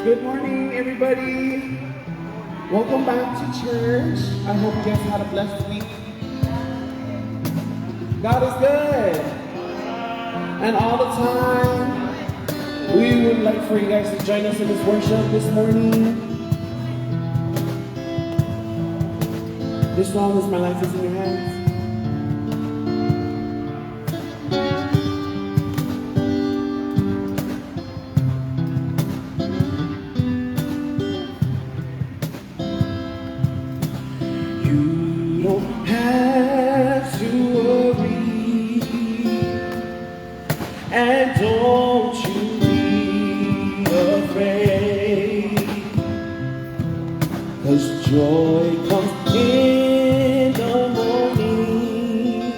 Good morning, everybody. Welcome back to church. I hope you guys had a blessed week. God is good. And all the time. We would like for you guys to join us in this worship this morning. This song is My Life is in Your Hands. Joy comes in the morning.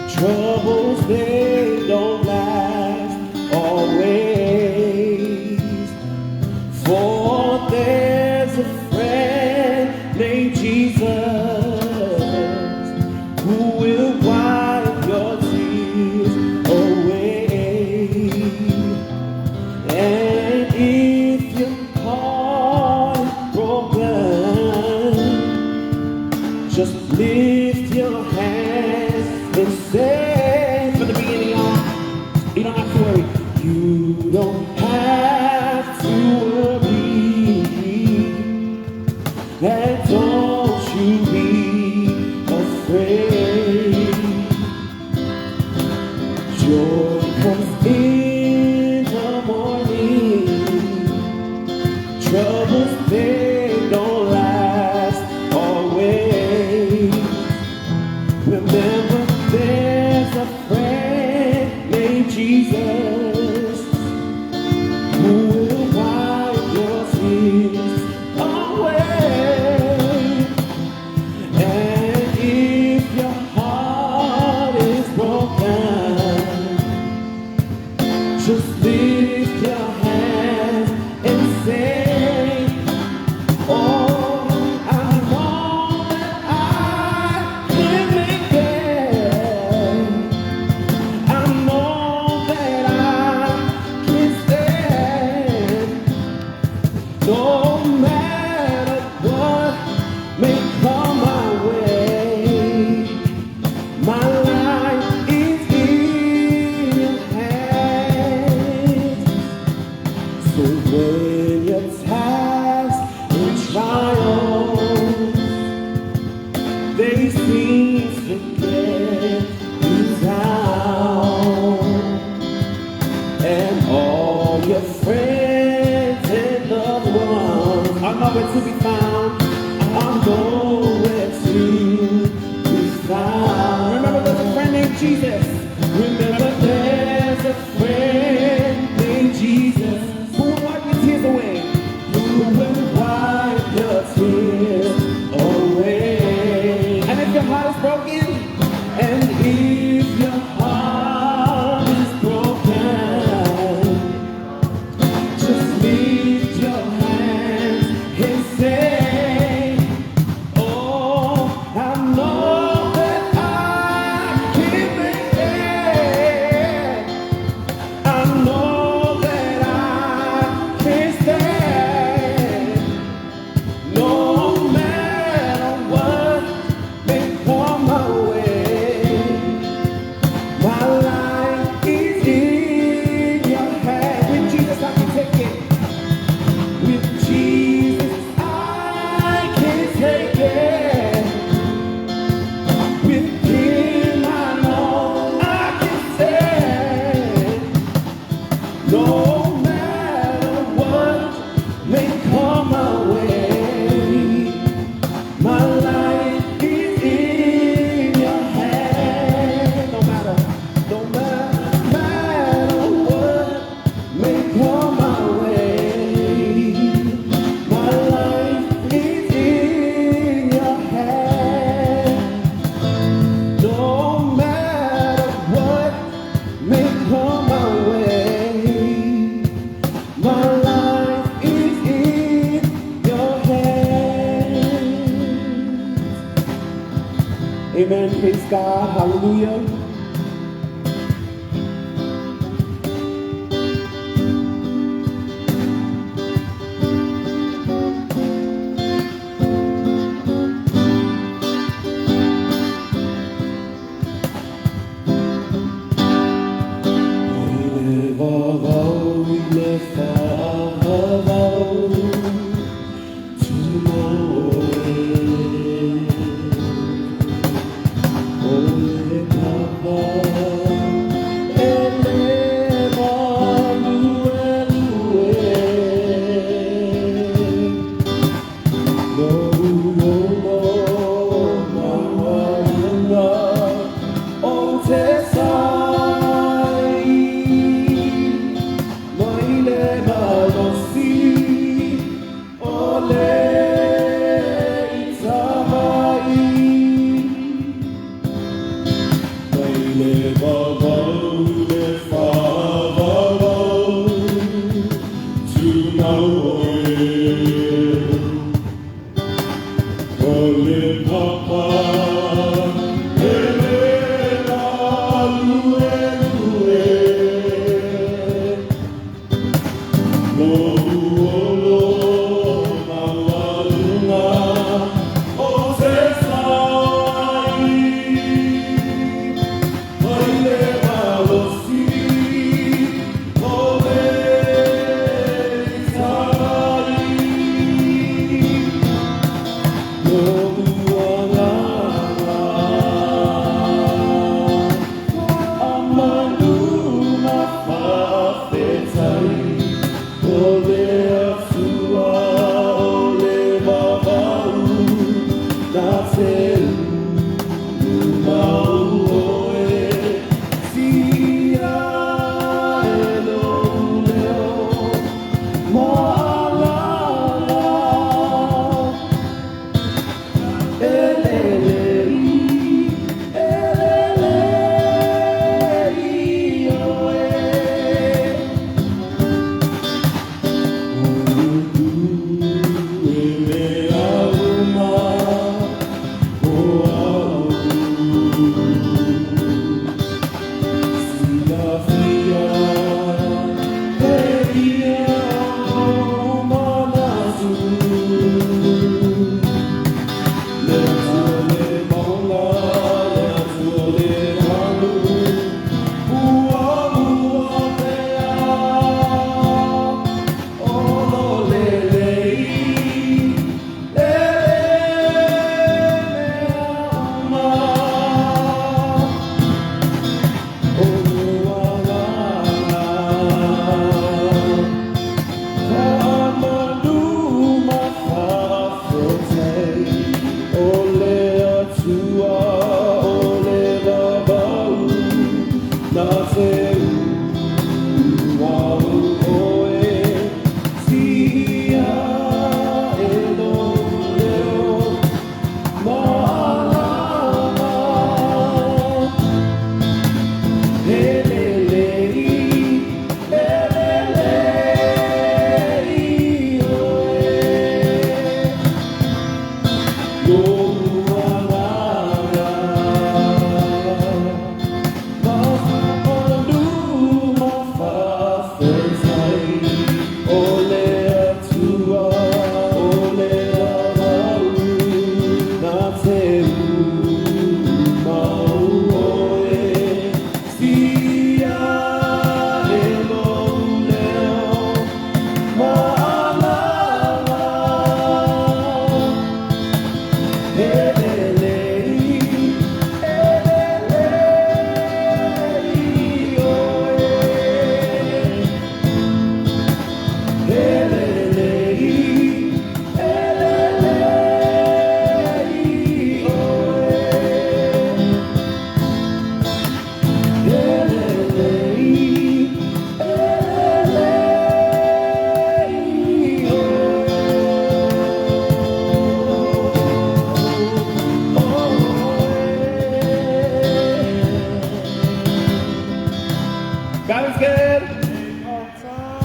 Troubles, they don't last always. For there's a friend named Jesus who will wipe your tears away. And if your heart is broken, just lift your hands and say, from the beginning on, you don't have to worry. You don't have to worry. And don't you be afraid. Joy comes in the morning. Troubles, they don't last always. Remember, there's a friend named Jesus who will wipe your tears away. And if your heart is broken, just lift your hands and say, oh, I know that I can make it. I know that I can stand. No matter what may come my way, my life is in your hands. So when your tasks and trials, they seem to get you down, and all your friends and loved ones are nowhere to be found, are nowhere to be found. Remember, there's a friend named Jesus. Remember, there's a friend named Jesus who will wipe your tears away. Who will wipe your tears away. And if your heart is broken, and if your heart is broken, just lift your hands and say, oh, I know that I can make it. I know that I can stand. No matter what may come my way, my life is in your hands. With Jesus, I can take it. With Jesus, I can take it. With Him, I know I can stand. No matter what may come my way, my life is in your hands. No matter what may come my way, my life is in your hands. No matter what may come my way, my life is in your hands. Amen. Praise God. Hallelujah.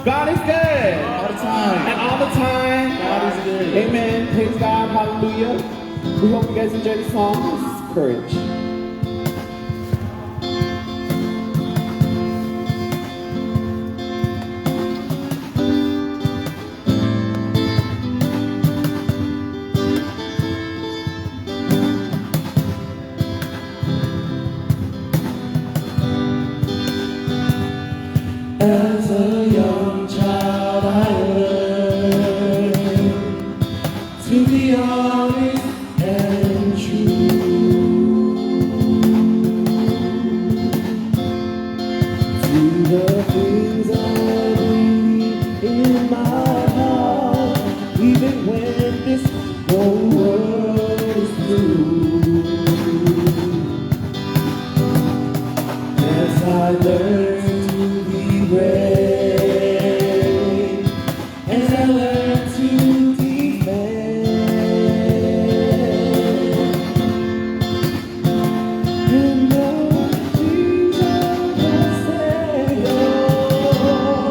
God is good. All the time. And all the time. God is good. Amen. Praise God. Hallelujah. We hope you guys enjoy the song. This is Courage. As a young child I learned to be honest and true to the things I believe in my heart, even when this whole world is through. As I learn as I learn to defend and know Jesus will say, oh,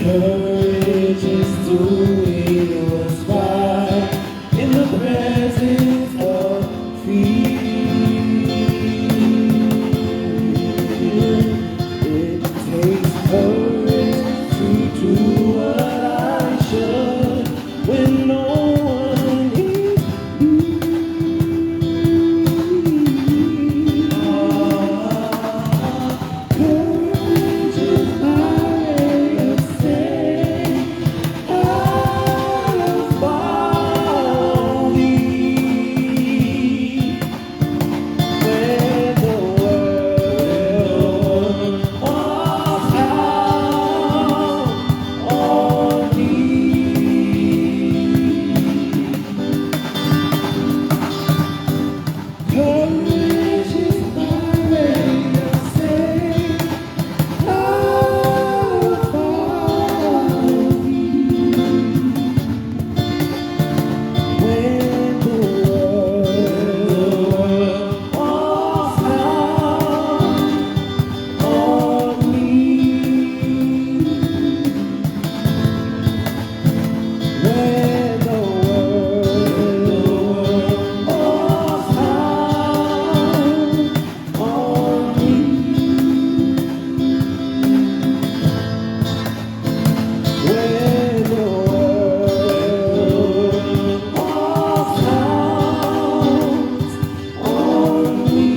Courage is doing what's right in the presence of fear. It takes courage to do what I should when no one is Courage is my way of saying I follow thee. When the world walks out on me. Courage is my way of saying I follow thee. When the world walks out on me. When the world walks out on me. When the world walks out on me.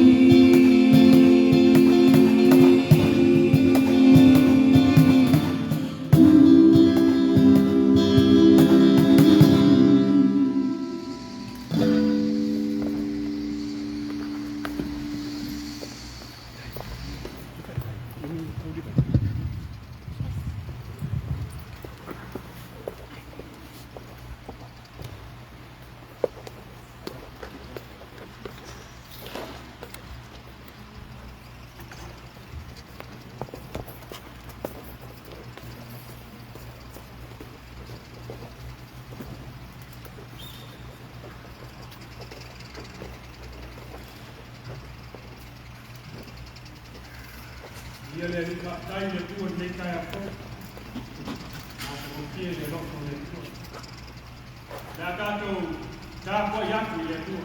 Viia le Gatai le tua le kai Apaau. Kia le loko le tua. La kato ka po yaku le tua.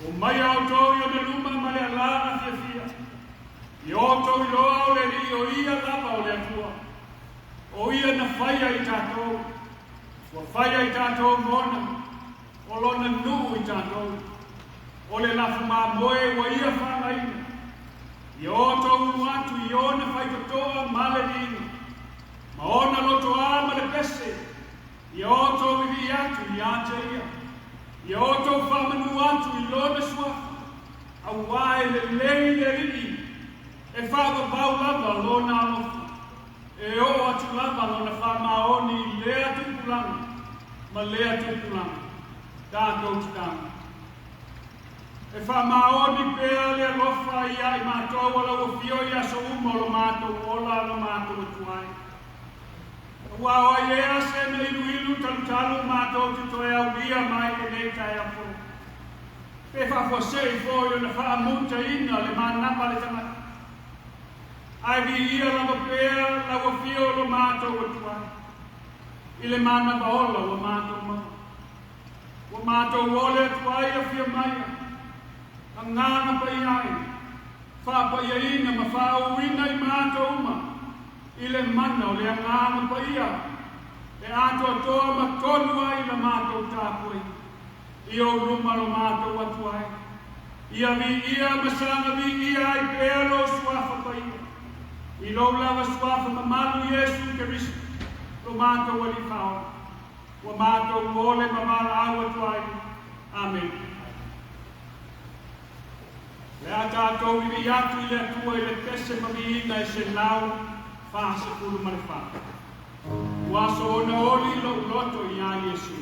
Aumai outou ia me luma ma le alana fia. I outou I loa o le li o ia lava o le atua. O ia na faia I tātou. Ua faia I tātou mona. O lona nu I tātou. O le lafu mā moe ua ia whālaina. I outou atu I ona whaikotoa ma le lina. Ma ona loto a ma le pese. I outou I atu I ate ia. I outou whamanu atu I lona swafa. Auae le lei le whaapapau lava lona alofa. E o atu lava lona whamaoni lea tupulanga. Ma lea tupulanga. Tātou titanga. E whamaoni pēa lea lofa ia I mātou wala o fio ia so umo lo mātou ola lo mātou tuai. Ua o ea se me ilu talu mātou te toe au lia mai e nei tai apo. Pe whawhosei fōi o na whaamuta ina le mānapa le tangata. Ai vi ia lava pēa lawa fio lo mātou o tuai. I le mānapa ola o mātou mau. O mātou ole tuai a fia maia. A ngāna pa iai. Whapa ia ina ma whauina I mātou uma. I le mana o le ngāna pa ia. E ato toa ma tonu ai la mātou tāpui. I o ruma lo mātou atuai. Ia vi ia masanga vi ia I pēlo suafa pa ia. I lo lava suafa ma malu Iesu Keriso. Lo mātou ali whao. Wa mātou ole ma mala au atuai. Amen. Le tātou I atu I le atua I le pese ma vi ina I se lau. Fasa kuru marifa. Waso ona oli lo loto I a Iesu.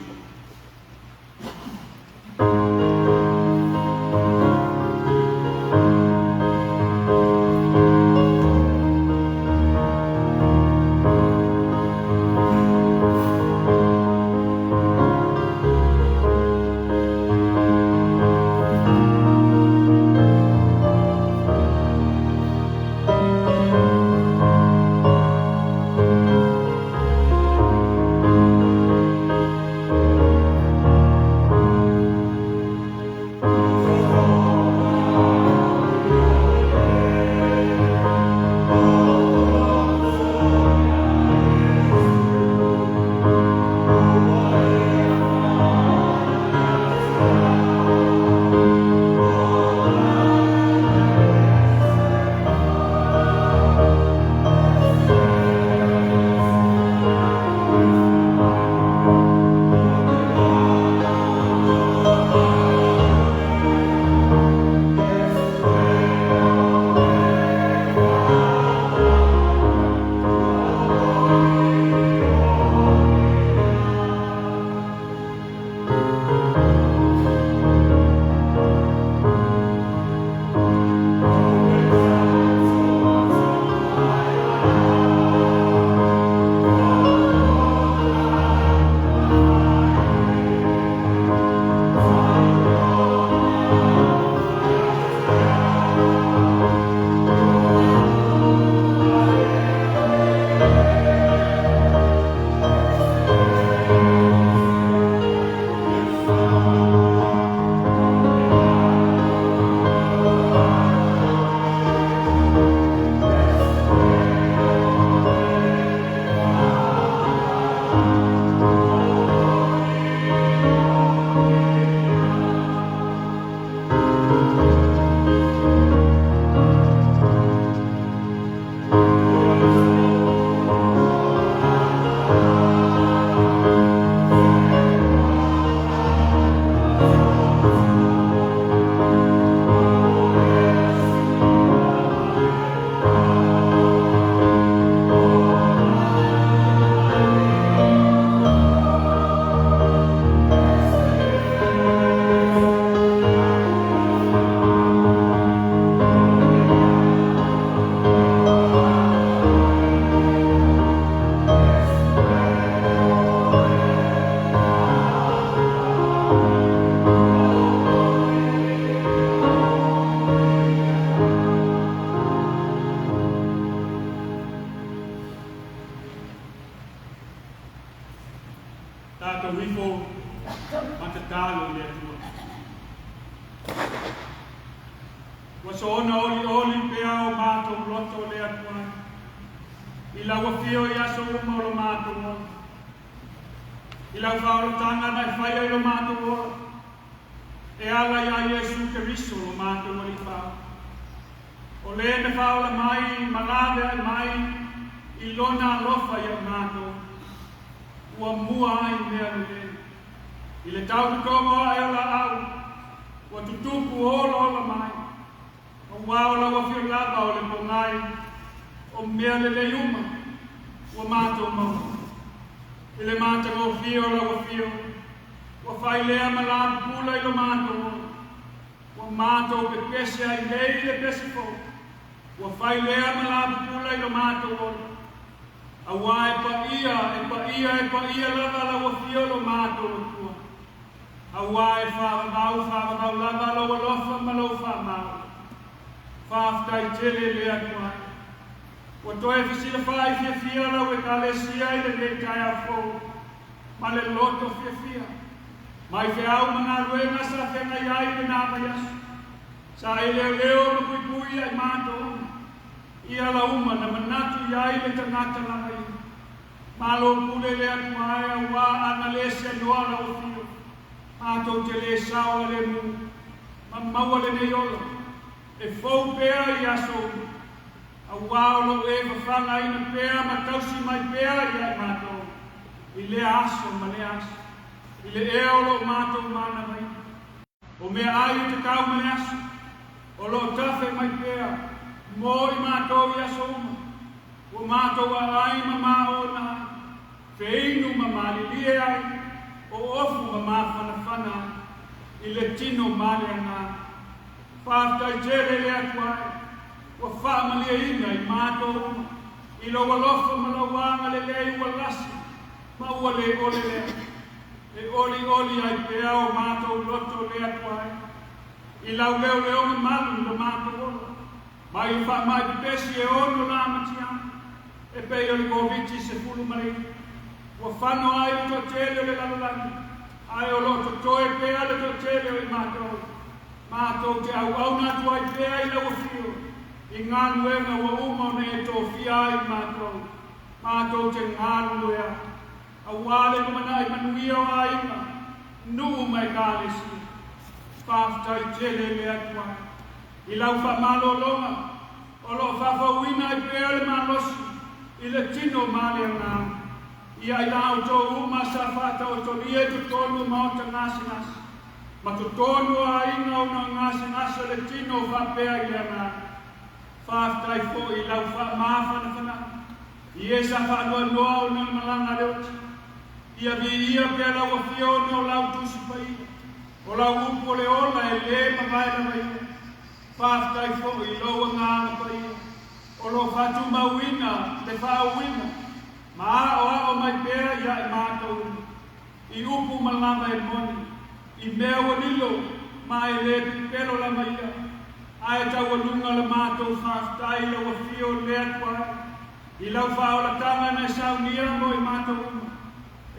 Waso ona oli pea o mātou loto le atua. I lau fio I aso umo lo mātou o. I lau whaoro tanga nai faia I lo mātou o. E ala ia Iesu Keriso lo mātou o li whao. O le me whao la mai, malave ai mai, I lona alofa I a mātou. Ua mua ai mea le. I le tau te kongo ai o la au. Ua tutupu o la mai. O wao la wafio lava o le pongai. o mea le uma, ua mātou mau. Ele mātou o fio la o fio, ua whai lea malā pula i lo mātou, ua mātou pe pese ai lei le pese fo, ua whai lea malā pula i lo mātou, awa e pa ia lava la o fio lo mātou o tua. Awa e whāwabau lava lo alofa ma lo whamau. Whāwhtai tele le atua. Wa toe fisila whai fia la we kalesia i le kai a fo. Ma le loto fia. Mai whiau mana ruenga sa whenga iai le nāma yasu. Sa e leo ma pui ai mātou. Ia la uma na manatu iai le tangata la mai. Malo pule le atua e awa ana lesia noa la o fio. Mātou te le sao le mu. Ma maua le ne yola. E fau pēa i aso. A wāolo e whawhanga ina pēa ma tausi mai pēa i ai mātou. I le aso ma le aso. I le eolo mātou mana mai. O mea ai te kau ma le aso. O lo tafe mai pēa. Mō i mātou i aso uma. O mātou a ai ma mā o nai. Whiinu ma mali lie ai. O ofu ma mā whana. I le tino mali ana. Whātai tere le atuai. Wa whaamalia ina I mātou. I lo walofa ma la wanga le lei ua lasi. Ma ua le ole le. E oli ai pēa o mātou loto le atuai. I lau leo leo ma malu le mātou ola. Ma I whaamai pipesi e ono la matiana. E pei o le goviti se fulu marei. Wa whano ai to tele le lalolani. Ai o loto toe pēa le to tele o I mātou. Mātou te au nā tuai pēa I lau fio. I ngā nuenga wa uma ne e tō fia I mātou. Mātou te ngā nuea. A wāle kumana I manuia o a inga. Nuu mai kālesi. Whāwhtai tele le atua. I lau whamalo longa. O lo whawhawina I pēa le mālosi. I le tino māle ngā. I ai lau tō uma sa whātau tō lie tu tōnu maota ngāsi ngāsi. Ma tu tonu a inga o na ngasa le tino whapea I lea ngā. Whāwhtai fo I lau whamāwhana whana. I e sa whanua noa o na malanga leoti. Ia vi pia lau a whio no lau tusi pai. O lau upo le ola e le mawaila mai. Whāwhtai fo I lau a ngāna pai. O lo whatu mawina, le whauwina. Ma o mai pēra ia e mātou. I upu malama e moni. I mea o lilo, ma e le pipero la maia. Aeto o lunga la mātou whāwhtai la wa whio le atua. I lau whaolatanga na Sauniga mo I mātou uma.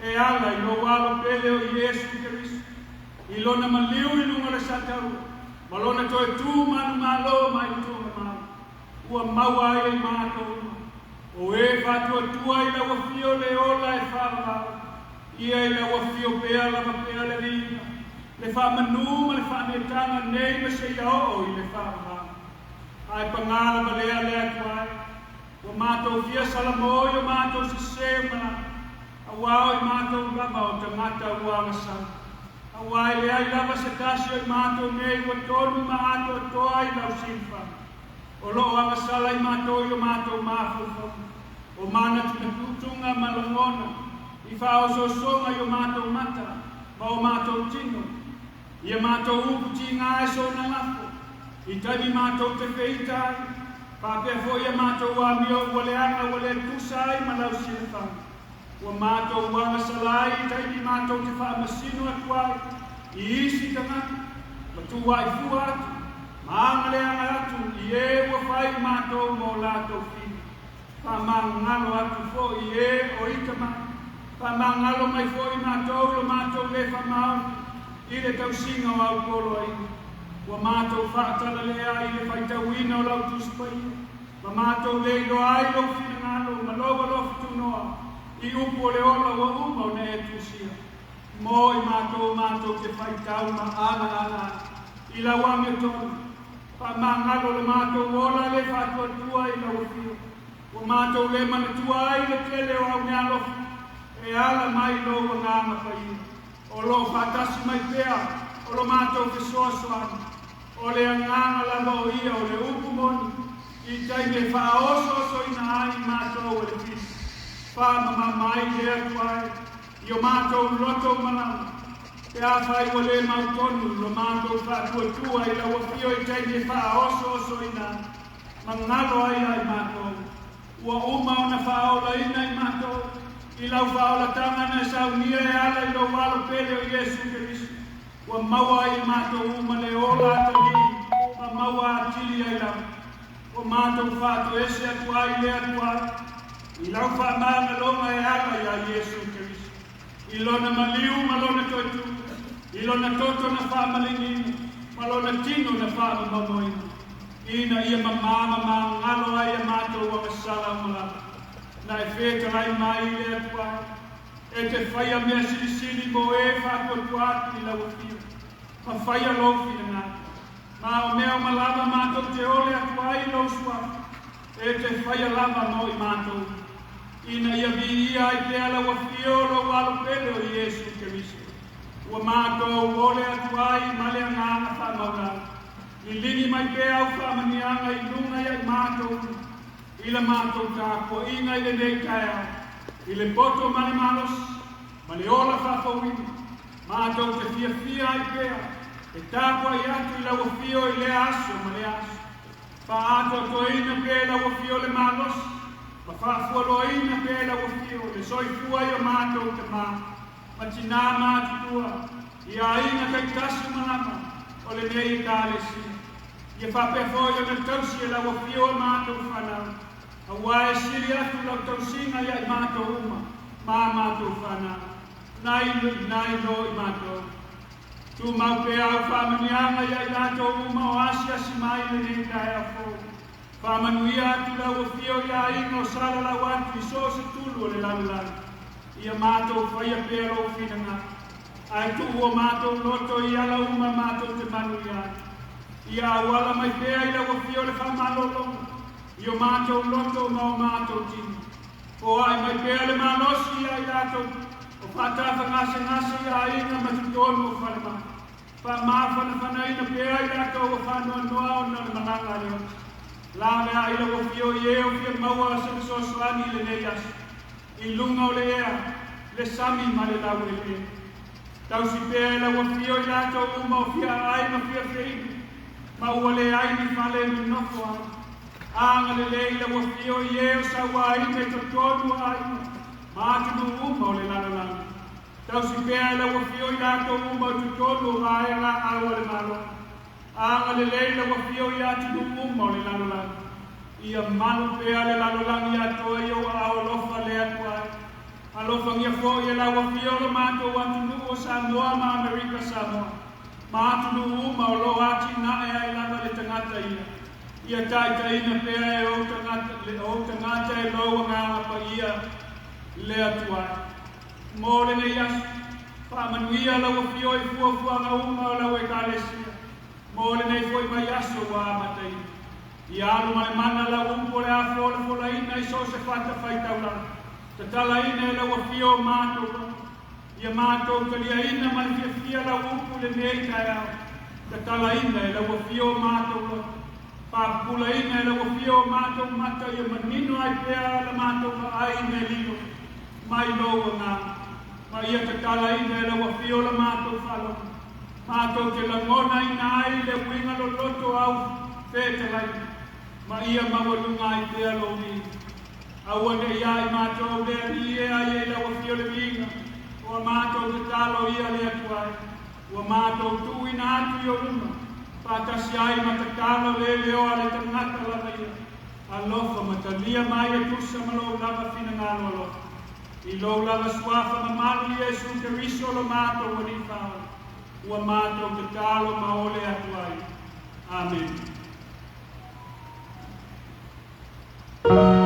E ala I lo walo pele o Iesu Keriso. I lona maliu I lunga la satau. Ma lona toe tū manu malo mai tū malo. Ua mauae I mātou uma. O e whatua tua I la wa whio le ola e whāwhau. Ia I la wa whio pea la ma pea le rina. Le whamanu ma le whametanga nei ma se iao I le whamahau. Ai pangala ma lea lea tuai. O mātou fia salamoi o mātou se semana. A wao I mātou rama o tangata ua ngasang. A wai lea I lava se kasi o mātou nei wa tonu ma ato toa I lau sinfa. O loo angasala I mātou I o mātou māwhau. O Manatu na kutunga ma langona. I whao songa I o mātou mata. Ma o mātou tino. Ia mātou uputi ngā e so na lafo. I taimi mātou te wheitai. Pāpea fo ia mātou wāmio wale anga wale kusai ma lau silafang. Ua mātou wanga salai I taimi mātou te whaamasino atuai. I isi tangata. Matu wai fuatu. Maangale anga atu. I e ua whai mātou mo lātou whina. Whamangalo atu fo I e o itamai. Whamangalo mai fo I mātou lo mātou le whamau. I le tausinga o au kolo ai. Wa mātou whaatala lea I le whaitauina o lau tuspai. Ma mātou le ilo ai lo whingalo, ma loa lo whitunoa. I upo le ola wa uma o ne e tusia. Mo I mātou te whaitau ma ana. I la wame tonu. Pa mangalo le mātou ola le whatua tua I lau whio. Wa mātou le manatua ai le tele o au nealofu. E ala mai lo wa ngāma whaia. O lo whatasi mai pēa, o lo mātou ke soasoani. O le anganga lava o ia, o le upu moni. I tai me whaoso ina ai mātou e le pisi. Whamamamai le atuai. I o mātou loto manau. Te awhai o le mautonu, lo mātou whatuatua I lau whio I tai me whaoso ina. Mangalo ai ai mātou. Ua uma o na whaola ina I mātou. I lau whaola tanga na saunia e ala I lau walo pele o Iesu Keriso. Ua maua I mātou uma le ola atali. Ma maua atili ai lau. O mātou whātu ese atuai le atuai. I lau whaamanga longa e ala I a Iesu Keriso. I lona maliu ma lona toitu. I lona toto na whaamalingina. Ma lona tino na whaamamoina. Ina ia mamama ngalo ai a mātou wa masala malapa. Na e wheta ai mai le atuai. E te whaia mea silisili mo e whaakotuatu I lau whio. Ma whaia lofi na ngā. Ma o mea o malama mātou te ole atuai lau suafu. E te whaia lama mo I mātou. Ina ia Viia I te ala wa whio lo walo pele o Iesu Keriso. Ua mātou ole atuai ma le ngāna whamaurau. I lini mai pēa au whamanianga I lunga I mātou. I la mātou tāpua inga I le nei kai au. I le poto ma le malos. Ma le ola whawhawina. Mātou te fia I pēa. E tāpua I atu I lau whio I le aso ma le aso. Pa ato to ina pēa lau whio le malos. Ma whawhua ina pēa lau whio. Le soifua I o mātou te mā. Ma tina mātutua. I a inga kai tasu manama. O le nei I kālesi. Ia whapewhoi o na tausi e lau whio o mātou whanau. A wae siri atu lau tausinga I ai mātou uma. Mā mātou whanau. Nai lo I mātou. Tu mau pe au whamanianga I ai mātou uma o asia si mai le nei kai a fō. Whamanuia atu lau whio I a ino sara lau atu I so se tulu o le laulai. Ia mātou whaia pēro o whina. Ai tu o mātou loto I ala uma mātou te manuia. Ia awala mai pēa I lau whio le whamalolonga. I o mātou loto ma o mātou tini. O ai mai pēa le malosi I ai tātou. O whātāwha ngase I a inga matutonu o whanema. Wha māwhana ina pēa I tātou o whanua noa o na le mananga leo. Lāne a ila o whio I eo whia maua a se sosoani le nei asu. I lunga o le ea, le sami ma le lau e le. Tausi pēa ila o whio I tātou uma o whia ai ma whia whia. Ma ua le ai ni whale mi nofo ai. Anga le leila wa whio I eo sa wai me totonu ai. Ma atunu uma o le lalala. Tausi pēa la wa whio I lato uma o totonu ai la awa le malo. Anga le leila wa whio I atunu uma o le lalala. Ia malu pēa le lalala ni atoa I o ao lofa le atuai. Alofa ngia fo I la wa whio le mato atunu o Samoa ma Amerika Samoa. Ma atunu uma o lo ati na e ai lava le tangata ia. Ia taitaina pēa e o tangata e loa ngā pa ia le atuai. Mō le nei asu, whamanuia lau a whio I fuafuanga uma o lau e kālesia. Mō le nei foi mai aso wa amatai. I alu male mana lau umpo le a fola ina I so se whata whaitaula. Ta tala ina e lau a whio mātou. Ia mātou kalia ina man fia la upu le nei kai au. Ta tala ina e lau a whio mātou. Pāpula ina e lau a whio mātou mata ia manino ai pēa la mātou ka ai me lino. Mai loa ngā. Ma ia ta tala ina e lau a whio la mātou whalo. Mātou te langona ina ai le winga lo loto au whētalai. Ma ia Maualuga ai pēa lo mi. Aua ne ia I mātou le ia ai e lau a whio le winga. Ua mātou te talo ia le atuai. Ua mātou tu ina atu I o luma. Pātasi ai matakalo le leo ale tangata lava ia. Alofa matalia mai e tusa malo lava fina ngalo alofa. I lo lava suafa ma malu Iesu Keriso lo mātou wani whaua. Ua mātou te talo ma ole atuai. Amen. Oh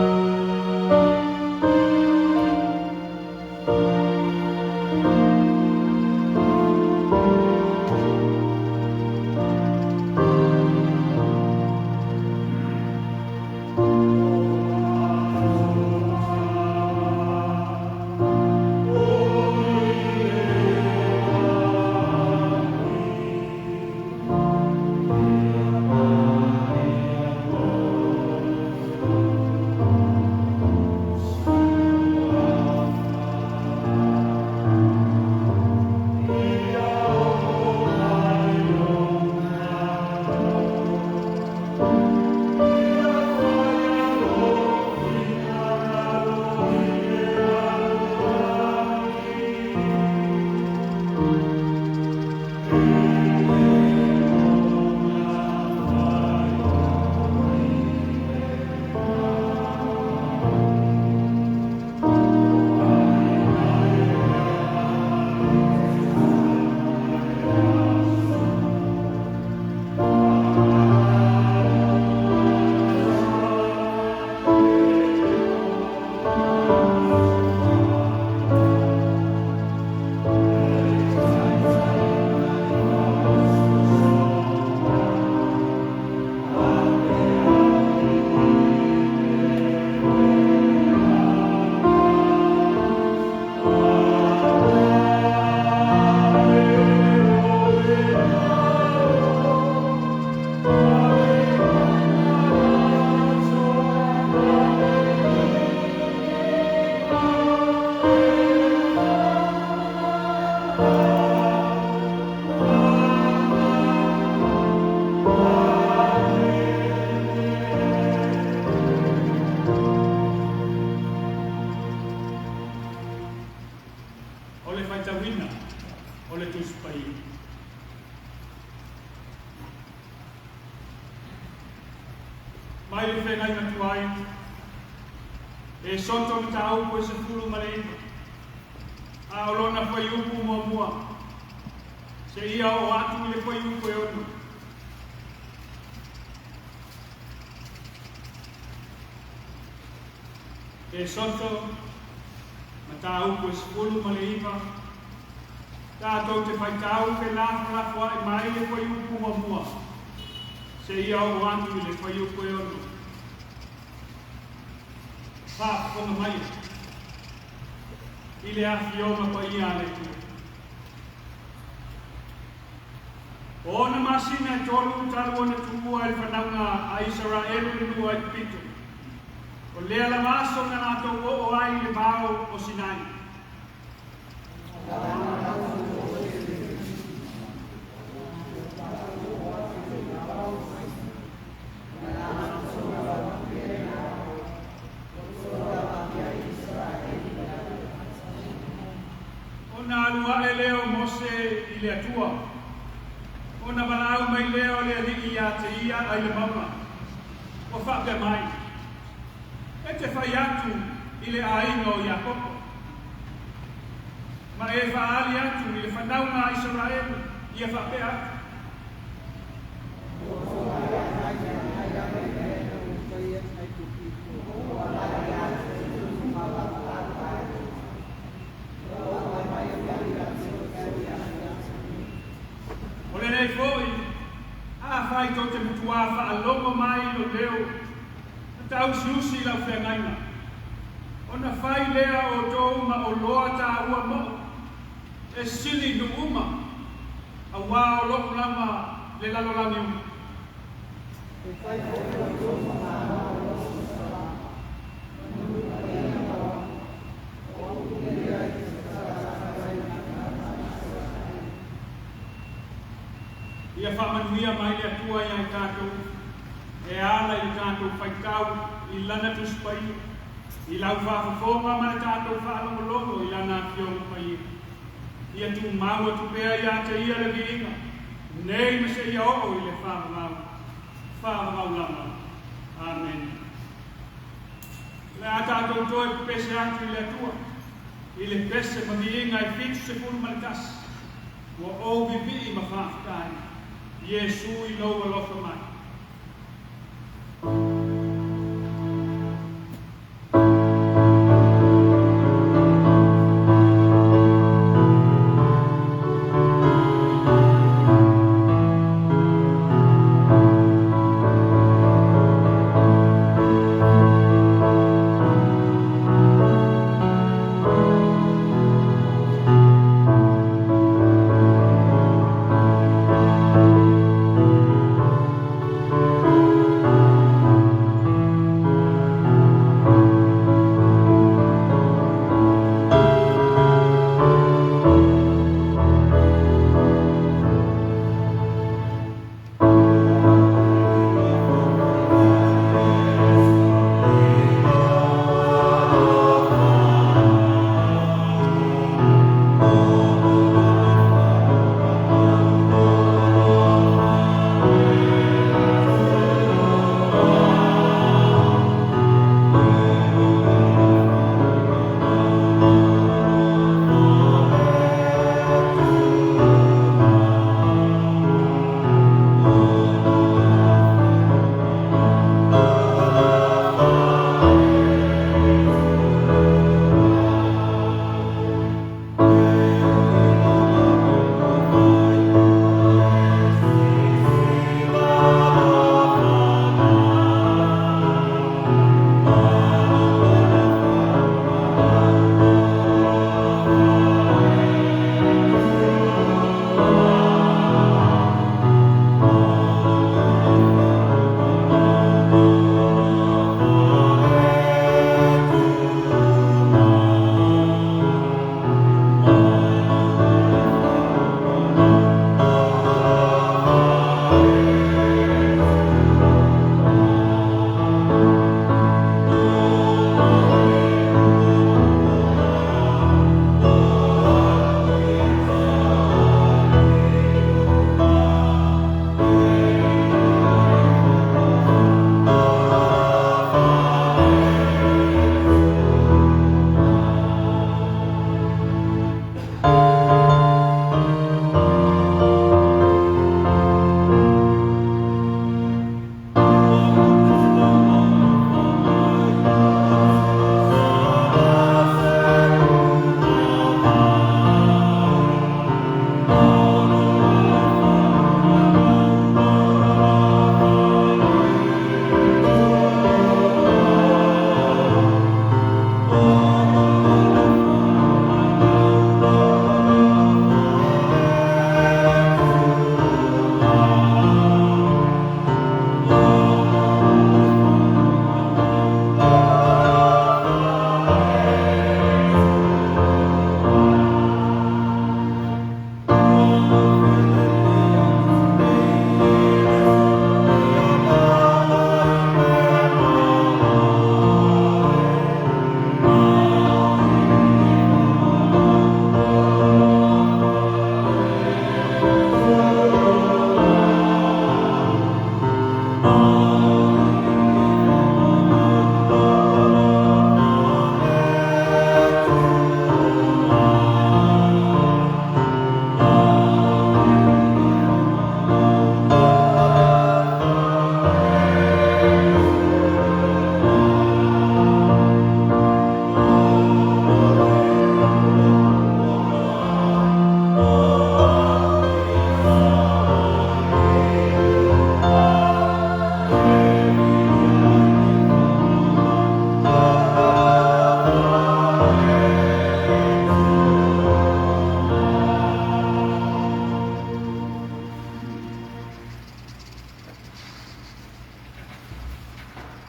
mai le whengai na tuai, e soto ni tau koe se fulu mareima, a olona whai upu mua mua, se ia o atu i le whai upu e onu. E soto, ma tau koe se fulu mareima, tātou te whai tau ke lafa e mai le whai upu mua mua, se ia o atu i le whai upu e onu. Whāponga mai, i le awhioma pa ia le tu. O na masina e tolu talu ana tuua e whanaunga a Israel le nua Aikupito. O lea la maso na nato o ai le bao o Sinai. Ava'e leo mose i le Atua. Ona manau mai leo le alii ia te ia ai le mama. O whapea mai. E te whai atu i le ainga o Iakopo. Ma e whaali atu i le whanaunga Israel ia whapea atu. Whai tō te mutua whaalongo mai lo leo, na tau siusi lau whengaina. Ona whai lea o tō ma o loa tā ua mo, e sili nu uma, a wā o loku lama le lalolami uma. Ia whamanuia mai le Atua ia i tātou, e ala i tātou whaitau i lana tuspai, i lau whawhawhonga mana tātou whaalongolongo i lana whionga pai. Ia tu maua tu pēa ia te ia le viinga, nei ma se ia o i le whawamau lama. Amen. Le a tātou toi pese atu i le Atua, i le pese ma viinga i fitu se pulu manitas, wa o vivi i ma whawhakari. Iesu i loa lofa mai.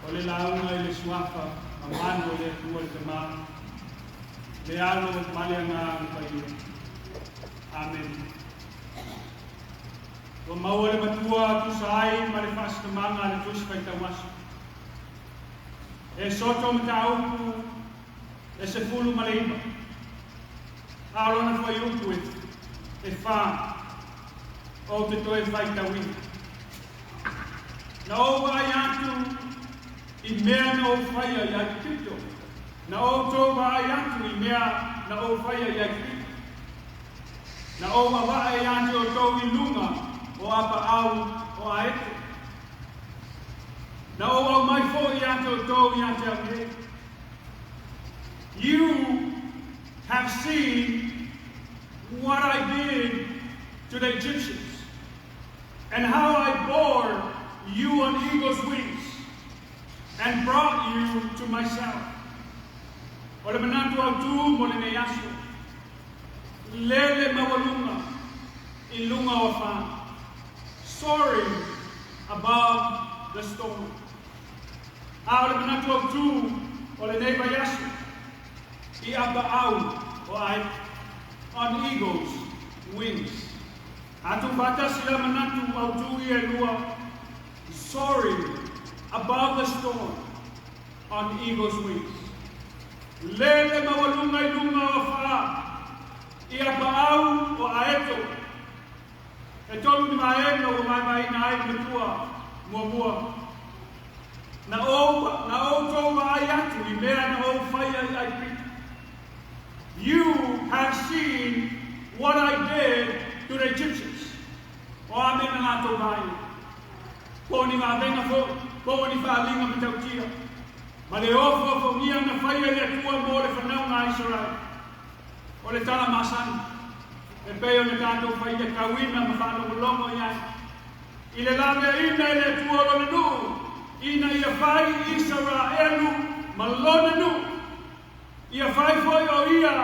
O le launga i le suafa, a mano le tua le te maa. Le alo male ngā mpaia. Amen. O maua le matua tu sai ma le whastamanga le tusi whaitawasu. E soto me ta aupu e se fulu ma le ima. Arona whai upu e wha o te toe whaitawina. Na o vai atu I mea na o faia I Aikupito. Na outou vai atu I mea na o faia I Aikupito. Na o ava'e atu o tou I Luga o Apaau o Aeto. Na o aumai fo'i atu o tou I atu ava'e. You have seen what I did to the Egyptians and how I bore you on eagle's wings and brought you to myself. O le Manatu Autu mo le Iesu. Lele Maualuga I Luga o wha. Soaring above the storm. A o le Manatu Autu o le Iesu. I Apaau o Aeto. On eagle's wings. Atu bata sila Manatu Autu I Lua. Soaring above the storm on eagle's wings. Lele Maualuga I Luga o wha. I Apaau o Aeto. E tolu ni maenga o mai na ai matua mua. Na outou vai atu I mea na o faia I Aikupito. You have seen what I did to the Egyptians. O amena na tau vai. Po ni ngā venga fo, po ni whaalinga me tau tia. Ma le ofo ngia na whaia le tua mo le whanau ngā Israel. O le tala masani. E peo ne tātou whaia kawina ma whanau longo iai. I le langa ina le tua lo le nu. Ina ia whai Israelu ma lona nu. Ia whai foi o ia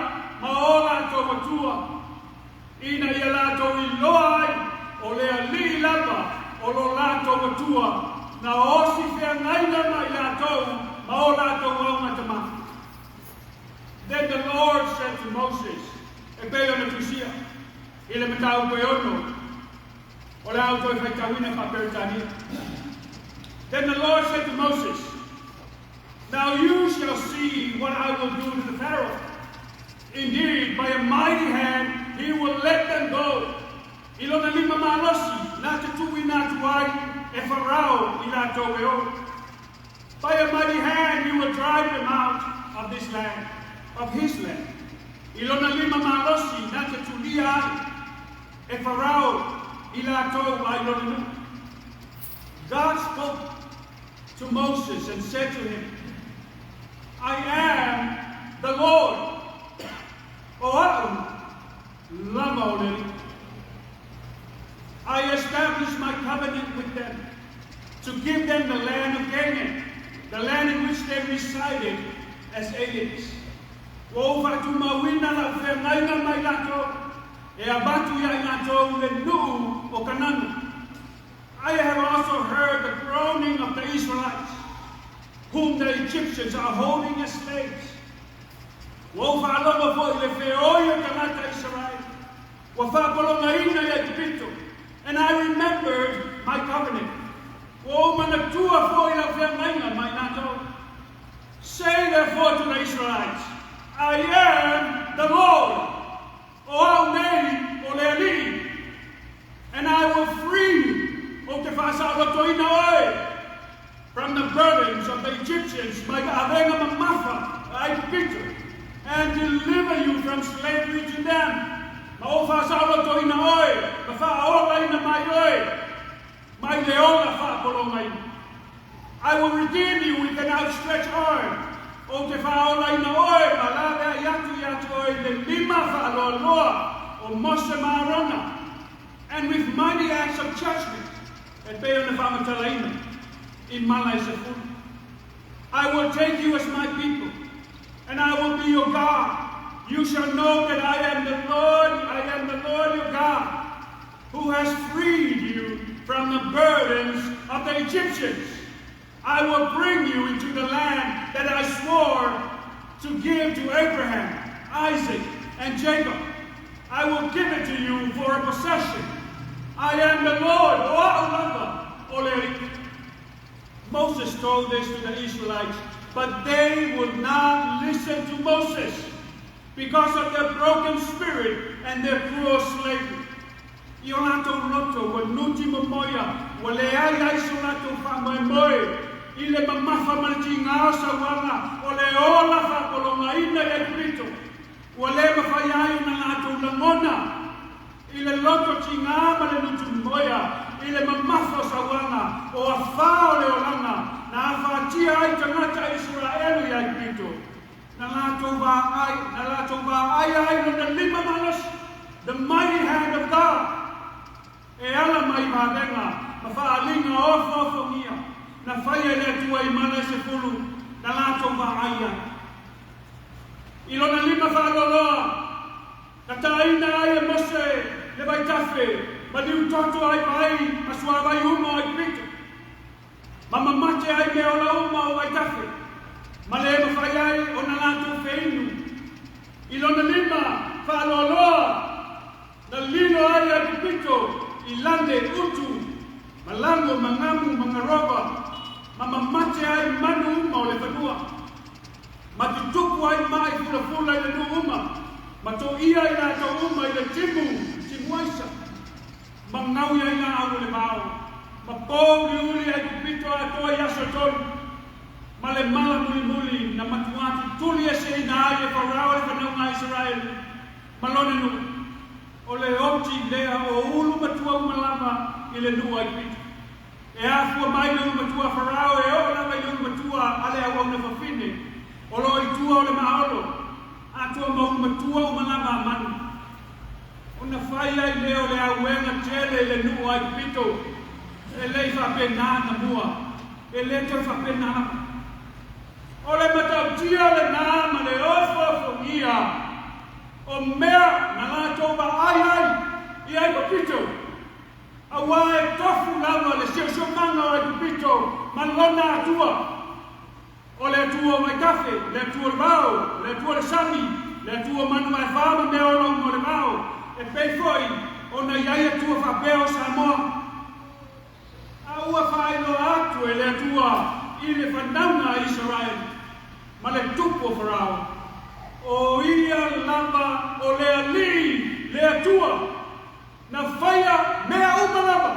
ma o lātou matua. Ina ia lātou I loa ai o lea li lapa. O lo lātou matua, na osi whea ngaina mai lātou, ma o lātou aunga tama. Then the Lord said to Moses, e peo na tusia, I le matau koe ono, o le auto e whaitawina whaperitania. Then the Lord said to Moses, now you shall see what I will do to the Pharaoh. Indeed, by a mighty hand, he will let them go. Ilona lima malosi, na te tui na tuai, e Pharaoh I la tōweo. By a mighty hand you will drive them out of this land, of his land. Ilona lima malosi, na te tulia, e Pharaoh I la tōwai. God spoke to Moses and said to him, I am the Lord. O Autu, lama o Lele. I established my covenant with them to give them the land of Canaan, the land in which they resided as aliens. O fatu mawina la whengaina mai lato, e abatu ia lato le nu o Kanana. I have also heard the groaning of the Israelites, whom the Egyptians are holding as slaves. O fa'aloga fo I le wheoia kanata Israel, wa fa'apolongaina I Aikupito. And I remembered my covenant. O Manatu fo I la whengaina mai nato. Say therefore to the Israelites, I am the Lord. O aumai o Lele. And I will free o te whasalotoina oe from the burdens of the Egyptians, my avenga mamafa, Aikupito, and deliver you from slavery to them. O whasalotoina oe, ma whaola mai oe, mai leola whapolonga. I will redeem you with an outstretched arm. O te whaola oe, ma lawe yatu oe, le lima whaaloa o Mose Maarona, and with mighty acts of judgment, and peo na whamatalaina, in malai sefun. I will take you as my people, and I will be your God. You shall know that I am the Lord your God, who has freed you from the burdens of the Egyptians. I will bring you into the land that I swore to give to Abraham, Isaac, and Jacob. I will give it to you for a possession. I am the Lord. Moses told this to the Israelites, but they would not listen to Moses because of their broken spirit and their cruel slavery. Ionato loto wa nuti momoya wa leai isonato fa moe ile mamafa maltinga sawanga o le ola fa kolonga ina Aikupito wa le mafaya na nato langona ile loto tinga male nuti moya ile mamafa sawanga o afao le olanga na afatia ai tangata Israelu ya Aikupito na nato va ai no lima manos, the mighty hand of God. E ala mai vadenga, ma whaalinga ofo ngia, na faia le tua I mana se fulu, na lato vaaya. Ilona lima whaaloloa, na taina ai mose, le vai tafe, ma liu toto ai vai, ma sua vai uma ai pito. Ma mamate ai me ola uma o vai tafe, ma le ma whaiai o na lato feinu. Ilona lima whaaloloa, na lino ai Aikupito, Ilande utu, malango mangamu mangaroba, mamamate ai manu uma o le whanua. Matutupu ai mai fula I le nu uma, mato ia I la to uma I le timuaisa. Mangau ia I la au le mau, mapou uli Aikupito atoa I asotonu. Male mala muli na matuati tuli ese ina ai e wharau le whanaunga Israel. Malone nu. O le oti lea o ulu matua umalama I le nua Aikupito. E afua mai le ulu matua wharau e o lama I le ulu matua ale awau na whawhine. O lo I tua o le maolo. Atua ma ulu matua umalama manu. O na faia I leo le auenga tele I le nua Aikupito. E le whapena na mua. E le toi whapena na. O le matautia le nama le ofo ngia. O mea na lato vaai I Aikupito. Awa'e tofu lava le siosomanga o Aikupito. Malona atua. O le atua mai kafe, le atua le vau, le atua le sami, le atua manu mai whama mea o longo le vau. E pei foi, o na iai atua whapeo Samoa. Aua whaelo atu e le atua I le whanaunga Israel. Ma le tupo wharau. O ia lava o le ali, le atua, na faia mea umalava,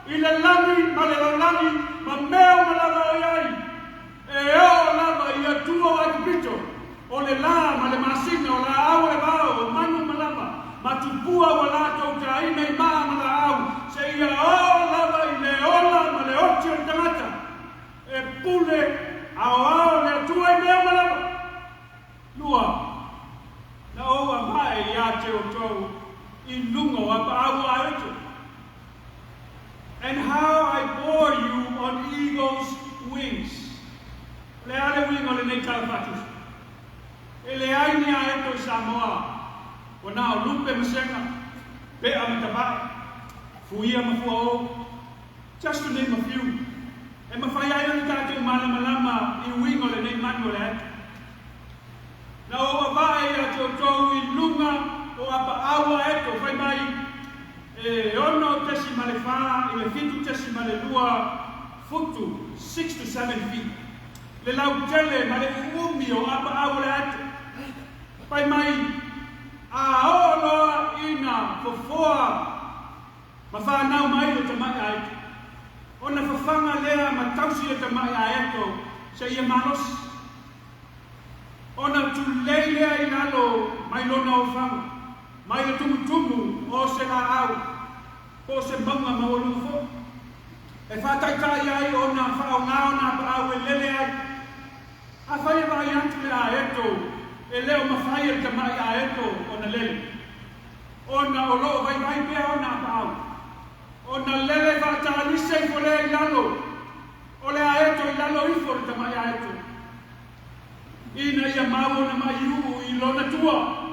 I le lani, ma le lani, ma mea umalava o iai. E o lava I atua o Aikupito, o le la, ma le masina, o la au le vau, o manu umalava, ma tupua o la tau taina I maa ma la au, se ia o lava I le ola, ma le oti o tangata, e pule, ao le atua I mea umalava. Lua, na o ava'e ia te outou I lunga o Apaau Aeto. And how I bore you on eagle's wings. Le ale wing o le nei kalapatu. E le aini Aeto I Samoa. O na o lupe masenga. Pea matava'e. Fuia mafuao. Just to name a few. E mawhai ai ni tātou malama I wing o le nei manu o le Aeto. Na o ava'e ia te outou I lunga o Apaau Aeto whai mai e ono tesi ma le whā I le fitu tesi ma le lua futu 6 to 7 feet. Le lau tele ma le umi o Apaau Aeto. Whai mai a oloa ina fofoa ma whanau mai le tamai Aeto. Ona whawhanga lea ma tausi le tamai Aeto se ia manos. Ona tu leilea I lalo mai lona o whanga. Mai le tumutumu o se la au. O se maunga Maualuga. E whataitai ai o na whaonga o na Apaau e lele ai. A whai vai atu le Aeto. E leo mawhai e tamai Aeto o na lele. O na o loo vai pia o na Apaau. O na lele whatalise I fole I lalo. O le Aeto I lalo I fole tamai Aeto. Ina ia mau na mai I lona tua.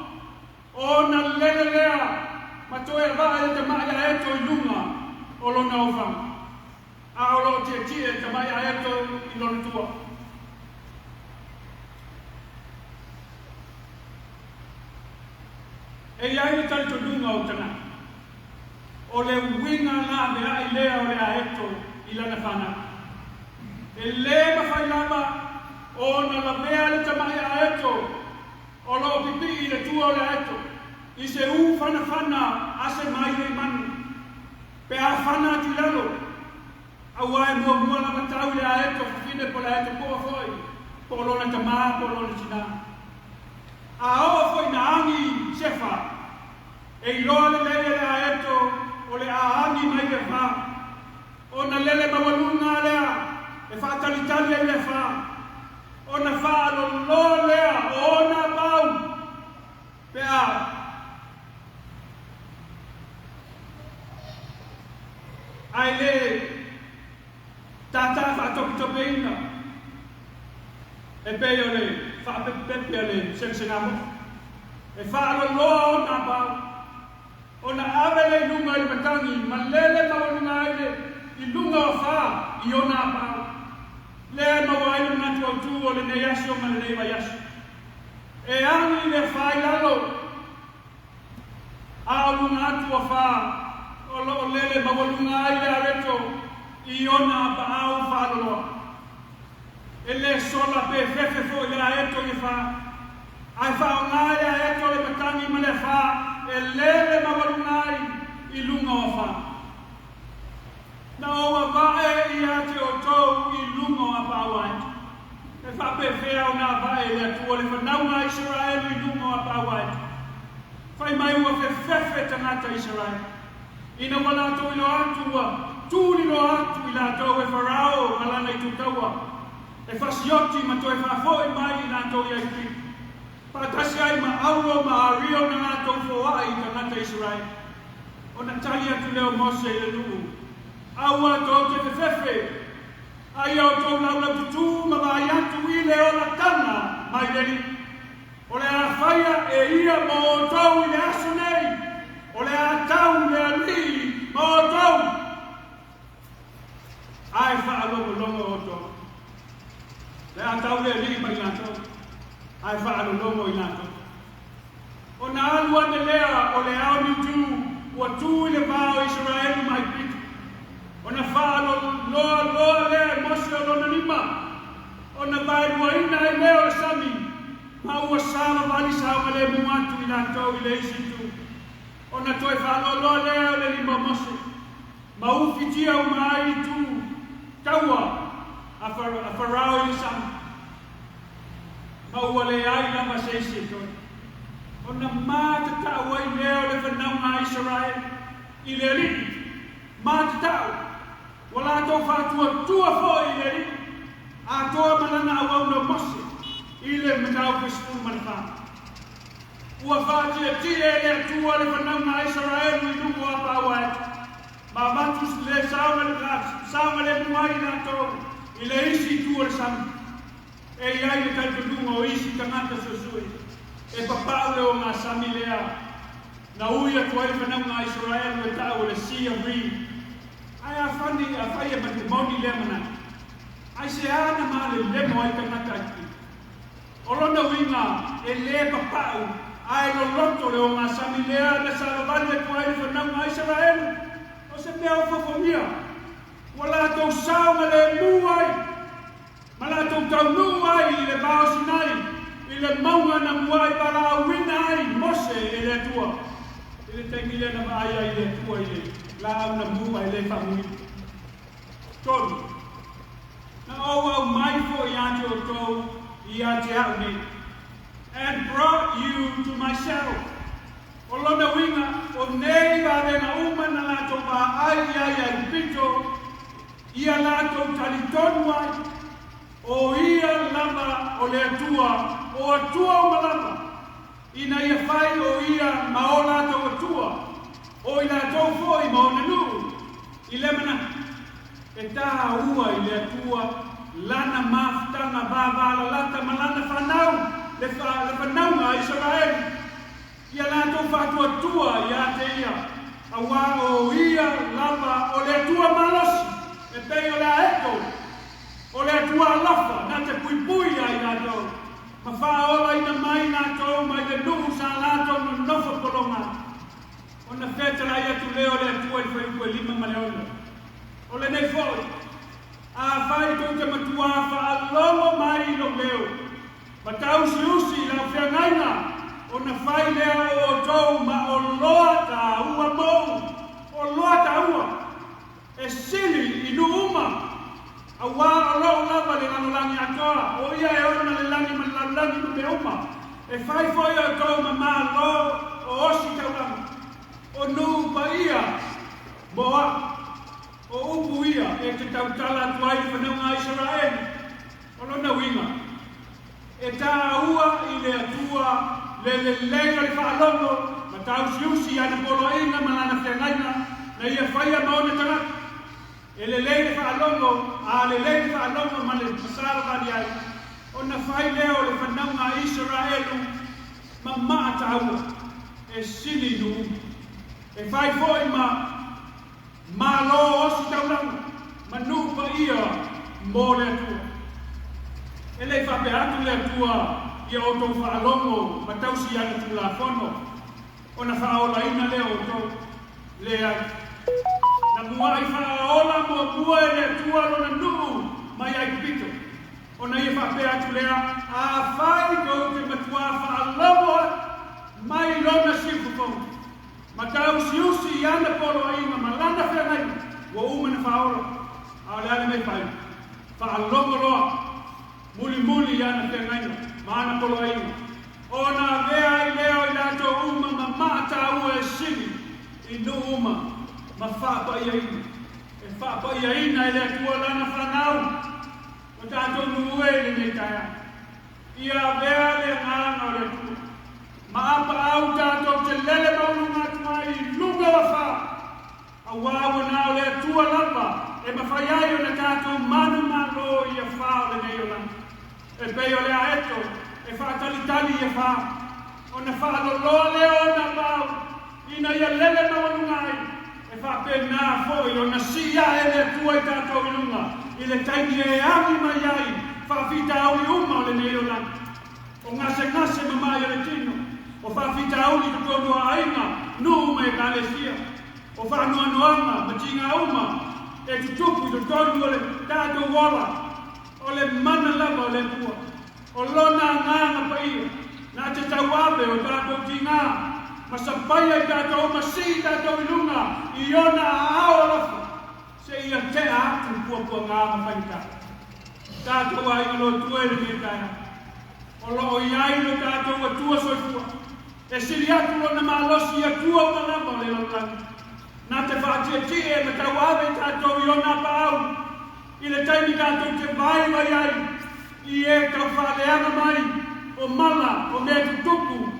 O na lele lea, ma toe vae te mai Aeto I lunga o lona o whanga. Aolo tie te mai Aeto I lona tua. E iai ni tali tonunga o tana. O le winga la me ai lea o le Aeto I lana whana. E le mawhai lama o na la mea le tamai Aeto o lo pipi I le tua o le Aeto. I se whana ase mai le manu. Pe a whana ati lalo. Auai mua la matau le Aeto fine po le Aeto poa foi. Po lona tamā, po lona tina. A oa foi na angi sefa. E iloa le lele le Aeto o le aangi mai le wha. O na lele Maualuga lea. E whaatalitali e le wha. O na wha lo lea o na Apaau. Pe a. Ai le. Tata whaatopi inga. E pei o le whaapepe o le sensenamo. E whaalo loa o na Apaau. O na ava'e lunga I matangi, ma lele Maualuga aile I lunga o wha I o na Apaau. Le mawai le Manatu outou o le ne Iesu ma le nei Iesu. E angi le whai lalo. A o lunga atu o wha. O lele Maualuga aile Aeto I o na Apaau whaaloa. E le sola pe fefe fo I le Aeto I wha. Ai whaonga le Aeto le matangi ma le wha. E lele Maualuga I lunga o wha. Na o ava'e I ate outou I lunga o Apaau ai. E whapewhea o na ava'e le atua le whanaunga Israel I lunga o Apaau ai. Whai mai ua whewhewe tangata Israel. Ina wala ato I lo atua. Tūri lo atu I lātou e wharao malana I tutaua. E whasioti ma toi whafoi mai I lātou I Aikupito. Pātasi ai ma auro ma ario na lātou whoai I tangata Israel. O na tali atu leo Mose I le nuu. Aua tō te whewhewe. Ai au tō laula tutu ma vai atu I le o la tana mai leli. O le a faia e ia mo outou I le aso nei. O le a tau le a li mo outou. Ai whaalongo outou. Le a tau le a li mai lātou. Ai whaalongo I lātou. O na alua ne lea o le ao ni tū. Ua tū I le pāo Israel mai pito. O na whaalo loa lea Mose o lona lima. O na vai muaina I leo le sami. Ma ua sāma vali sāma le Manatu I lātou I le isi tū. O na toi whaalo loa lea o le lima Mose. Ma uwhitia o mai I tū. Kaua a wharao I le sami. Ma ua le ai lama seisi e toi. O na mātatau ai leo le whanaunga Israel. I le ri. Mātatau. Wala tau whātua tua fo I le ri. A toa malana awau na Mose. I le matau Fesfulu manawha. Ua whātia tie le atua le whanaunga Israel I lungu a Apaau ai. Ma matus le saunga le muai na tau. I le isi tua le sami. E iai le taitunga o isi tangata susui. E papau le o ngā sami lea. Na ui atua le whanaunga Israel le tau le Sea of Reed. Ai a whani a whaia matemoni le manatu. Ai se ana ma le lemo ai tangata aki. O lona winga e le papau. Ai lo loto le o ngā sami lea le saravani atua le whanaunga Israel. O se mea o whawhomia. Wala tau saunga le muai. Mala tau tau muai I le Bao Sinai. I le maunga na muai para wina ai Mose I le atua. I le tengi le na maaya I le atua I le la au na mua I le whamui. Tolu. Na o aumai fo I ate outou I ate au nei. And brought you to myself. O lona winga o nei va venga uma na lato va ai Aikupito. Ia lato talitonu ai. O ia lama o le atua. O atua o malama. Ina ia whai o ia maola tau atua. O ina tau foi ma o nanu. I le mana. E taha ua I le atua. Lana maftanga vāvala lata malana whanau. Le whanaunga Israel. Ia la tau whatua tua I ate ia. Awa o ia lava o le atua malosi. e pei o le Aeto, o le Atua alafa, nā te pui ai nātou. Ma whaola ina mai nātou, mai le nuhu sa nātou no nofa polonga. O na whetara i atu leo le Atua i whaiuku e 5 maleona. O le nei fōi, a whai tō te matua whaalongo mai i lo leo. Ma tausi usi lau whiangaina, o na whai lea o outou ma o loa ta ua mou, o loa ta ua. E sili inu uma, a wā o loo lava le nganolangi atoa, o ia e ona le langi ma langi ma me uma. E whai foi o outou ma maa lo o osi tauranga. O nuu pa ia, moa, o upu ia e te tautala tuai whanaunga Israel, o lona winga. E tā ua i le atua, le leila le whaalongo, ma tau siusi ana polo inga malana whiangaina, na ia whaia maone tangata. E le leile whaalongo, a le leile whaalongo ma le pasara vani ai, o na whai leo le whanaunga Israelu, ma maa taua, e sili nu. E whai foi ma lo osi tauranga, ma nupa ia mō le atua. E lei whape atu le atua i outou whaalongo ma tausi ana tu la whono. O na whaola ina leo outou le ai. Na mua i whaola mua e le atua lona nuu mai Aikupito. O na ia whape atu lea a whai kou te matua whaalongo mai lona sifufonga. Ma tausi usi i ana polo inga ma lana whenai wa umana whaola. A le ale mei pai. Whaalongo loa. Muli ana whengaina, ma ana polo inga. O nā vea i leo i lato uma ma mata ua e sili i nu uma ma whapa ia ina. E whapa ia ina e lea tua lana whanau. O tātou nuue le nei taia. Ia vea le ngana o le tua. Ma Apaau tātou te lele maununga tua i Luga wa wha. A wawa nā o le tua lapa e ma whaiai o na tātou manu malo i a wha o le nei o lana. E pei o le Aeto, e whaatalitali e wha. O na whaaloloa leo o na pau, ina ia lele maununga ai. E whape nā foi, o na sia e le tua i tātou ilunga. I le taimi e ami mai ai, whaafita au i uma o le nei o lana. O ngase mamai o le tino. O whaafita au i tukono a ainga, nu me kālesia. O whaanoanoanga, matinga uma, e tutupu i tutonu o le tātou wala. O le mana lava o le pua. O lona nganga pa ia. Nā te tauawe o tātou ki ngā. Ma sapaia i tātou masi tātou ilunga. I ona a ao alafa. Se ia te atu pua ngā ma whaita. Tātou a inga lo tuere me taia. O lo i ailo tātou a tua soifua. E siri atu lona malosi a tua manama le lorani. Nā te whaatia tie me tauawe tātou i ona Apaau. I le taimi tātou te vai mai ai, i e kau whaaleanga mai, o mala, o mea tutupu,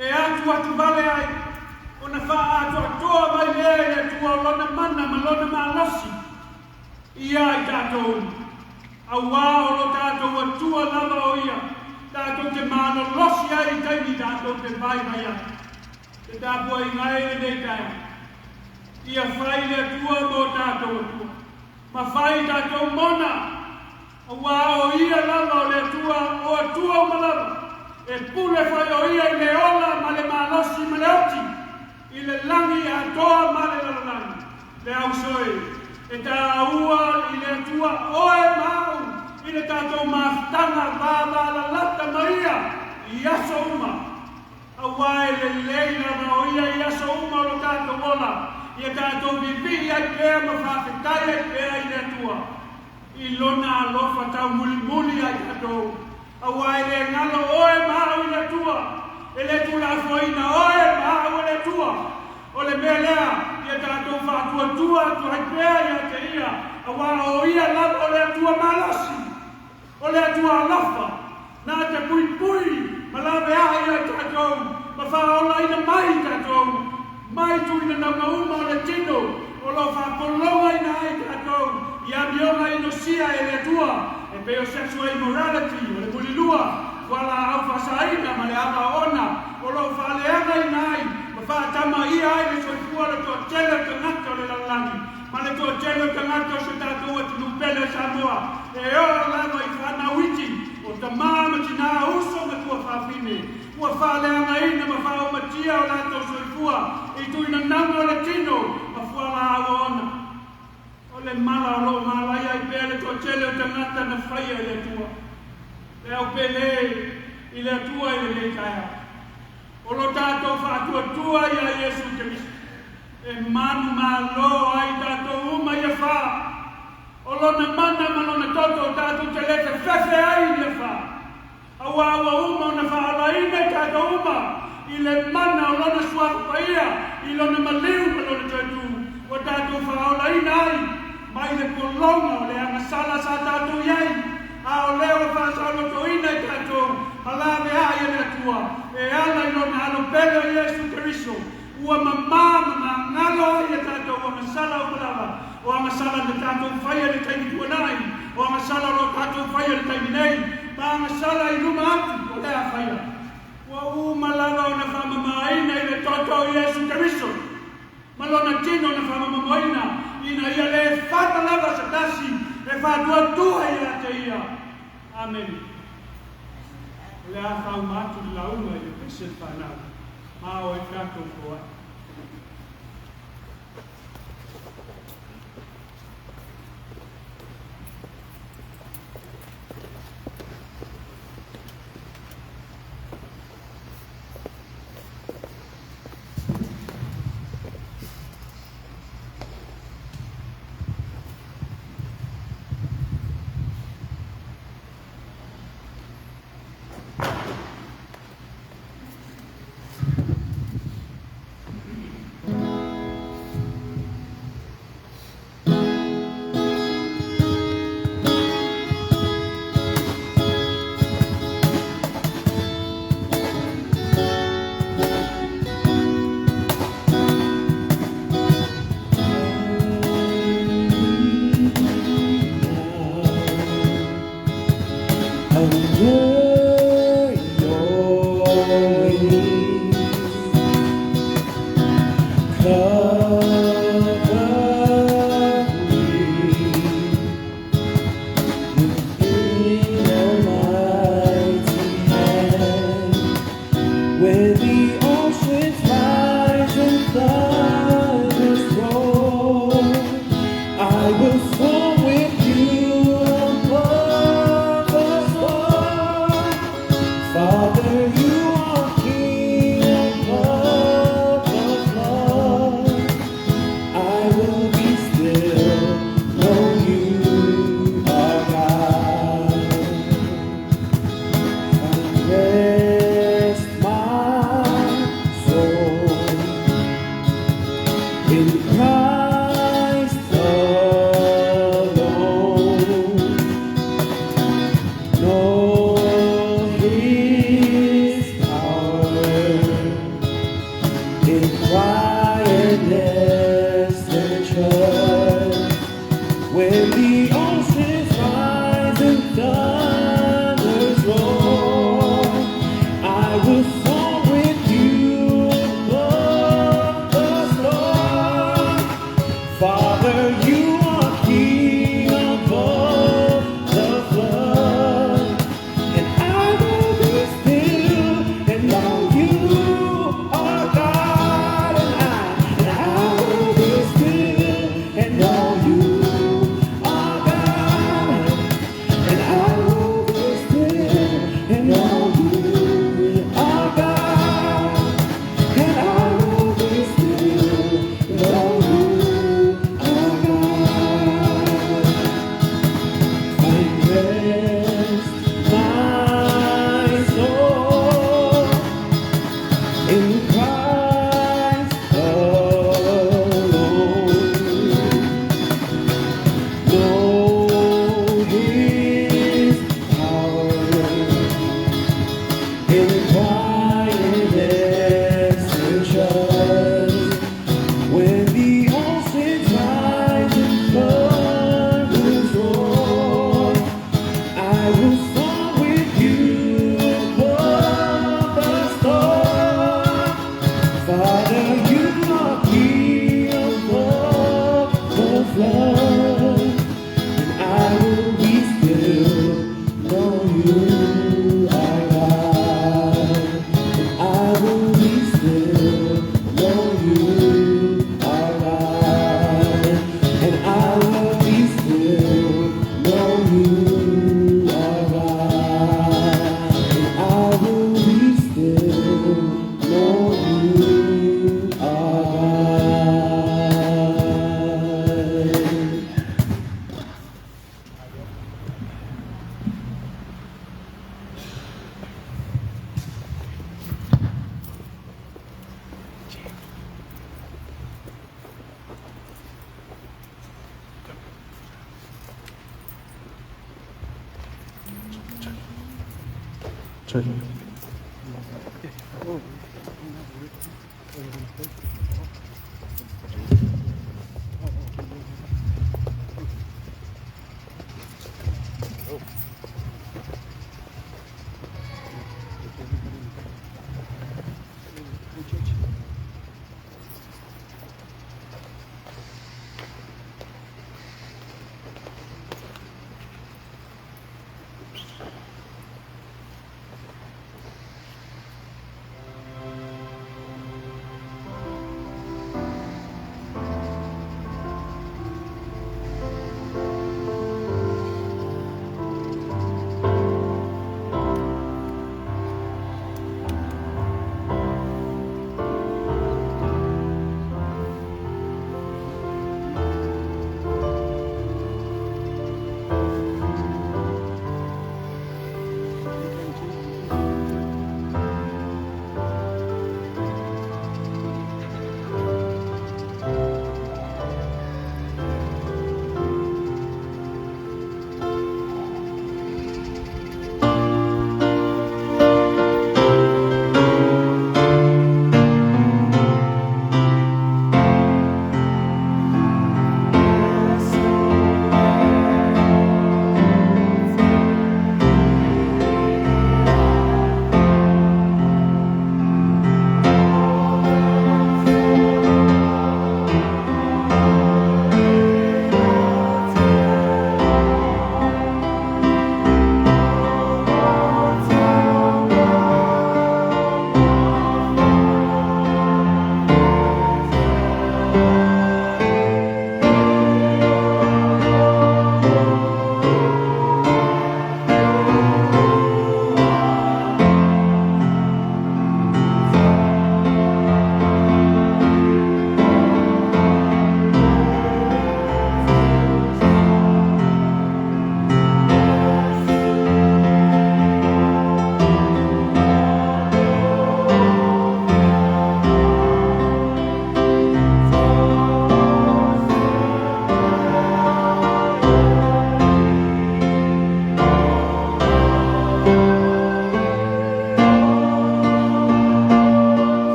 e atu vale ai, o na wha atu atoa mai lea e atua o lona mana, ma lona maalasi, i ai tātou, a wā o lo tātou atua lava o ia, tātou te mana losi ai i taimi tātou te vai mai ai, te tāpua i ngai e nei taia, i a whai le atua mo tātou atua. Ma whai tātou mona, a wā o ia lava o le atua, o atua o malava. E pule whai o ia i le ola, ma le malosi, ma le oti. I le langi a toa ma le lalangi. Le au soe, e tā ua i le atua oe mau. I le tātou mahtanga vāma la lata maria, i aso uma. A wā e le leila ma o ia i aso uma o lo tātou ola. Ia tātou vivi ai pēr ma whawhetai ai pēr i le atua. I lona alofa tau muli ai tātou. A wai le ngalo oe mau i le atua. E le tu la foina oe mau i le atua. O le mea lea, ia tātou whaatua tua tu hai pēr i te ia. A wā o ia lava o le atua malasi. O le atua alofa. Nā te pui, ma lawe ahi ai tātou. Ma whaola ina mai tātou. Mai tu ina nanga uma o le tino, o lo whapolonga ina ai tātou, i amionga ino sia e le atua, e peo sexual immorality, o le mulilua, wala au whasaina, ma le ama ona, o lo whaleanga ina ai, ma whaatama ia ai le soifua le toa tele o tangata o le lalangi. Ma le toa tele o tangata o se tātou e tunupele Samoa. E o lava i whanauiti o ta māma tina uso ma tua whawhine. Ua whaleanga ina ma whao matia o lātou soifua. I tuina nanga o le tino ma fuala awa ona. O le mala o lo malai ai pēr le toa tele o tangata na faia i le tua. Le au pele i le atua i le leikaia. O lo tātou whaatua tua i a Iesu Keriso. E manu malo ai tātou uma i a wha. O lo na mana malona toto tātou te lete whewhe ai i a wha. Awa uma o na whaalaina tātou uma. I le mana o lona suapaia. I lona maliu malona tatu. O tātou whaalaina ai. Mai le kolonga o le angasala sa tātou iai. A o leo whaasalo toina i tātou. Alawe ai e le atua. E ala i lona alo pele o Iesu Keriso. Ua mamama ngalo ai e tātou o angasala o malawa. O angasala le tātou faia le taimi tuanai. O angasala lo tātou faia le taimi nei. Ma angasala i luma atu o lea faia. Ua malawa o na whamamaina i le toto o Iesu Keriso. Malona tino na whamamaina. Ina ia le whatalava sa tasi. E whatua tua ia te ia. Amen. Le a whau matu le launga i le pese whanau. Mao e kato koa. I will soar with you above the stars. Zeker.